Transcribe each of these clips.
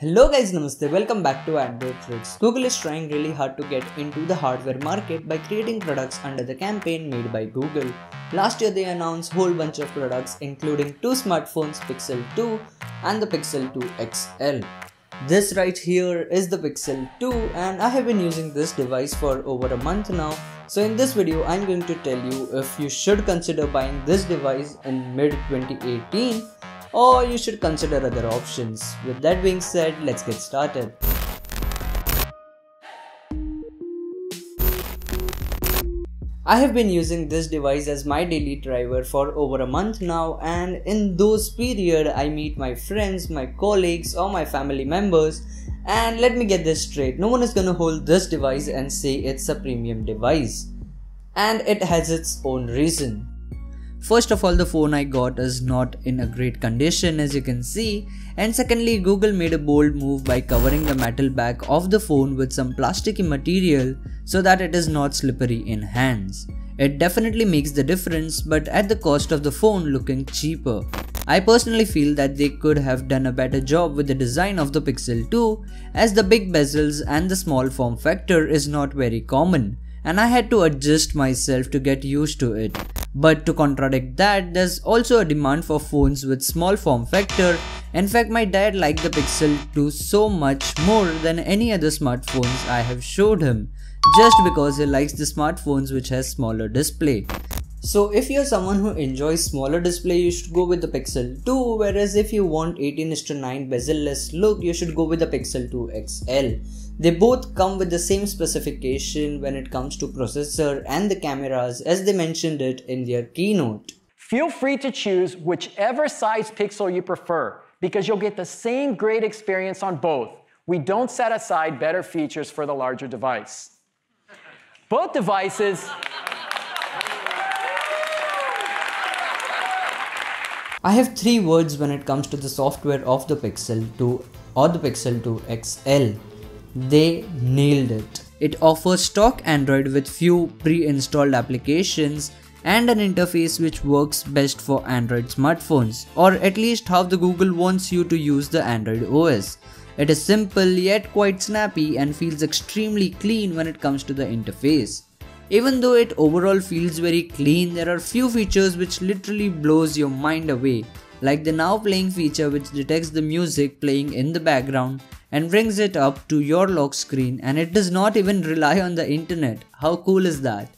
Hello guys, namaste, welcome back to Android Tricks. Google is trying really hard to get into the hardware market by creating products under the campaign made by Google. Last year they announced whole bunch of products including two smartphones, Pixel 2 and the Pixel 2 XL. This right here is the Pixel 2 and I have been using this device for over a month now. So in this video I'm going to tell you if you should consider buying this device in mid 2018 or you should consider other options. With that being said, let's get started. I have been using this device as my daily driver for over a month now, and in those periods I meet my friends, my colleagues or my family members, and let me get this straight, no one is gonna hold this device and say it's a premium device, and it has its own reason. First of all, the phone I got is not in a great condition as you can see, and secondly, Google made a bold move by covering the metal back of the phone with some plasticky material so that it is not slippery in hands. It definitely makes the difference, but at the cost of the phone looking cheaper. I personally feel that they could have done a better job with the design of the Pixel 2, as the big bezels and the small form factor is not very common, and I had to adjust myself to get used to it. But to contradict that, there's also a demand for phones with small form factor. In fact, my dad liked the Pixel 2 so much more than any other smartphones I have showed him, just because he likes the smartphones which has smaller display. So if you're someone who enjoys smaller display, you should go with the Pixel 2, whereas if you want 18:9 bezel-less look, you should go with the Pixel 2 XL. They both come with the same specification when it comes to processor and the cameras, as they mentioned it in their keynote. Feel free to choose whichever size Pixel you prefer, because you'll get the same great experience on both. We don't set aside better features for the larger device. Both devices I have three words when it comes to the software of the Pixel 2 or the Pixel 2 XL. They nailed it. It offers stock Android with few pre-installed applications and an interface which works best for Android smartphones, or at least how the Google wants you to use the Android OS. It is simple yet quite snappy and feels extremely clean when it comes to the interface. Even though it overall feels very clean, there are few features which literally blows your mind away, like the now playing feature which detects the music playing in the background and brings it up to your lock screen, and it does not even rely on the internet. How cool is that?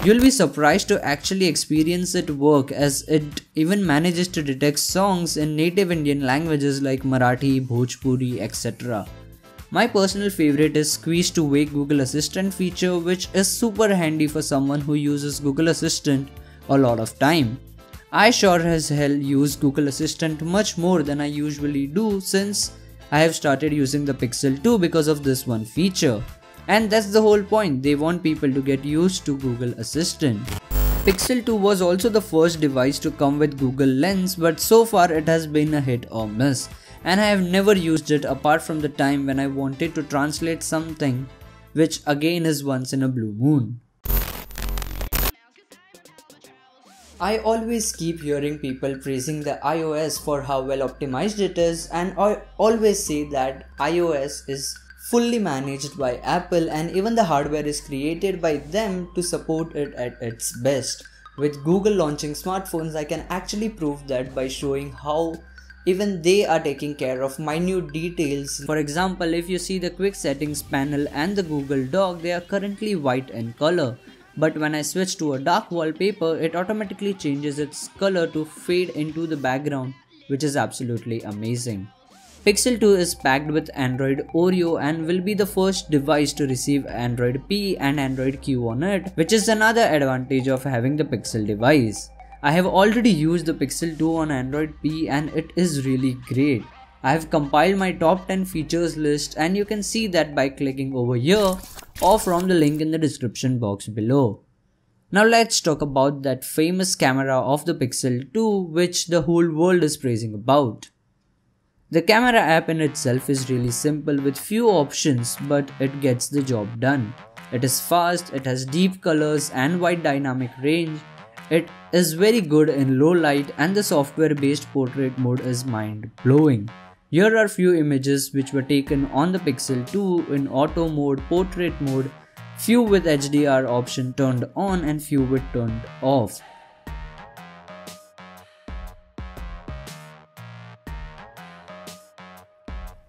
You'll be surprised to actually experience it work, as it even manages to detect songs in native Indian languages like Marathi, Bhojpuri, etc. My personal favorite is Squeeze to Wake Google Assistant feature, which is super handy for someone who uses Google Assistant a lot of time. I sure as hell use Google Assistant much more than I usually do, since I have started using the Pixel 2 because of this one feature. And that's the whole point, they want people to get used to Google Assistant. Pixel 2 was also the first device to come with Google Lens, but so far it has been a hit or miss, and I have never used it apart from the time when I wanted to translate something, which again is once in a blue moon. I always keep hearing people praising the iOS for how well optimized it is, and I always say that iOS is fully managed by Apple and even the hardware is created by them to support it at its best. With Google launching smartphones, I can actually prove that by showing how even they are taking care of minute details. For example, if you see the quick settings panel and the Google Dock, they are currently white in color. But when I switch to a dark wallpaper, it automatically changes its color to fade into the background, which is absolutely amazing. Pixel 2 is packed with Android Oreo and will be the first device to receive Android P and Android Q on it, which is another advantage of having the Pixel device. I have already used the Pixel 2 on Android P and it is really great. I have compiled my top 10 features list, and you can see that by clicking over here or from the link in the description box below. Now let's talk about that famous camera of the Pixel 2 which the whole world is praising about. The camera app in itself is really simple with few options, but it gets the job done. It is fast, it has deep colors and wide dynamic range. It is very good in low light, and the software based portrait mode is mind blowing. Here are few images which were taken on the Pixel 2 in auto mode, portrait mode, few with HDR option turned on and few with turned off.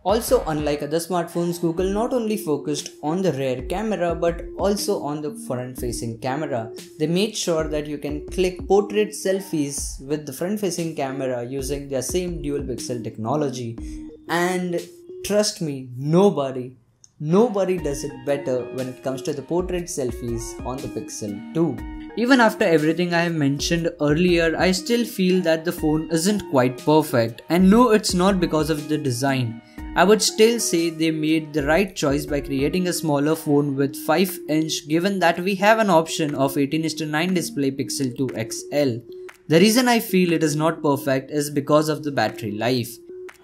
Also, unlike other smartphones, Google not only focused on the rear camera but also on the front-facing camera. They made sure that you can click portrait selfies with the front-facing camera using their same dual pixel technology. And trust me, nobody does it better when it comes to the portrait selfies on the Pixel 2. Even after everything I have mentioned earlier, I still feel that the phone isn't quite perfect. And no, it's not because of the design. I would still say they made the right choice by creating a smaller phone with 5-inch, given that we have an option of 18:9 display Pixel 2 XL. The reason I feel it is not perfect is because of the battery life.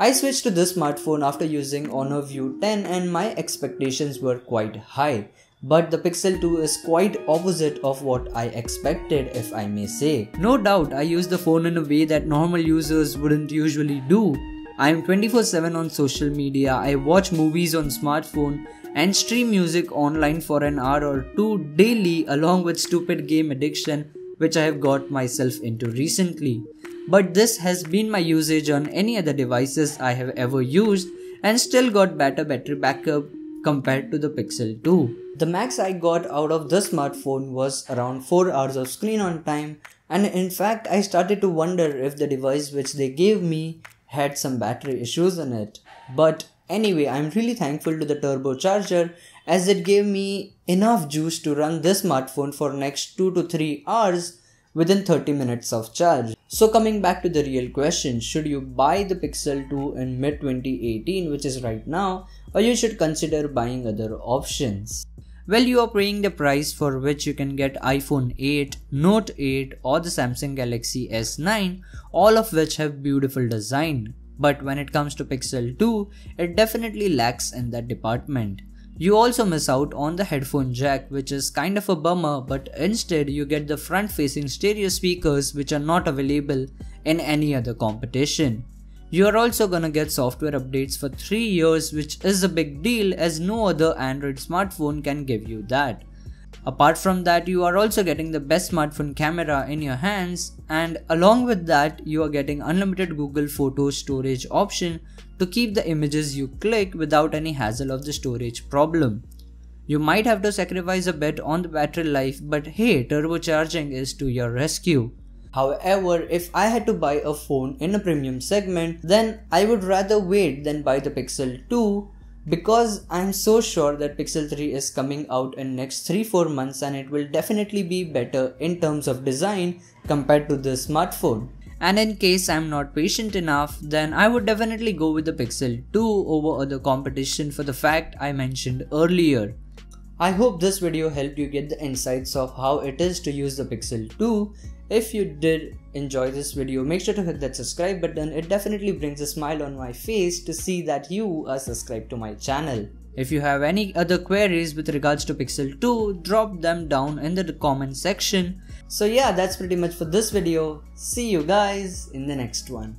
I switched to this smartphone after using Honor View 10 and my expectations were quite high. But the Pixel 2 is quite opposite of what I expected, if I may say. No doubt I use the phone in a way that normal users wouldn't usually do. I am 24/7 on social media, I watch movies on smartphone and stream music online for an hour or two daily, along with stupid game addiction which I have got myself into recently. But this has been my usage on any other devices I have ever used and still got better battery backup compared to the Pixel 2. The max I got out of this smartphone was around 4 hours of screen on time, and in fact I started to wonder if the device which they gave me had some battery issues in it. But anyway, I'm really thankful to the turbocharger as it gave me enough juice to run this smartphone for next 2 to 3 hours within 30 minutes of charge. So coming back to the real question, should you buy the Pixel 2 in mid 2018, which is right now, or you should consider buying other options? Well, you are paying the price for which you can get iPhone 8, Note 8 or the Samsung Galaxy S9, all of which have beautiful design. But when it comes to Pixel 2, it definitely lacks in that department. You also miss out on the headphone jack, which is kind of a bummer, but instead you get the front-facing stereo speakers which are not available in any other competition. You are also gonna get software updates for 3 years, which is a big deal as no other Android smartphone can give you that. Apart from that, you are also getting the best smartphone camera in your hands, and along with that, you are getting unlimited Google Photos storage option to keep the images you click without any hassle of the storage problem. You might have to sacrifice a bit on the battery life, but hey, turbocharging is to your rescue. However, if I had to buy a phone in a premium segment, then I would rather wait than buy the Pixel 2 because I'm so sure that Pixel 3 is coming out in next 3-4 months and it will definitely be better in terms of design compared to this smartphone. And in case I'm not patient enough, then I would definitely go with the Pixel 2 over other competition for the fact I mentioned earlier. I hope this video helped you get the insights of how it is to use the Pixel 2. If you did enjoy this video, make sure to hit that subscribe button. It definitely brings a smile on my face to see that you are subscribed to my channel. If you have any other queries with regards to Pixel 2, drop them down in the comment section. So yeah, that's pretty much for this video. See you guys in the next one.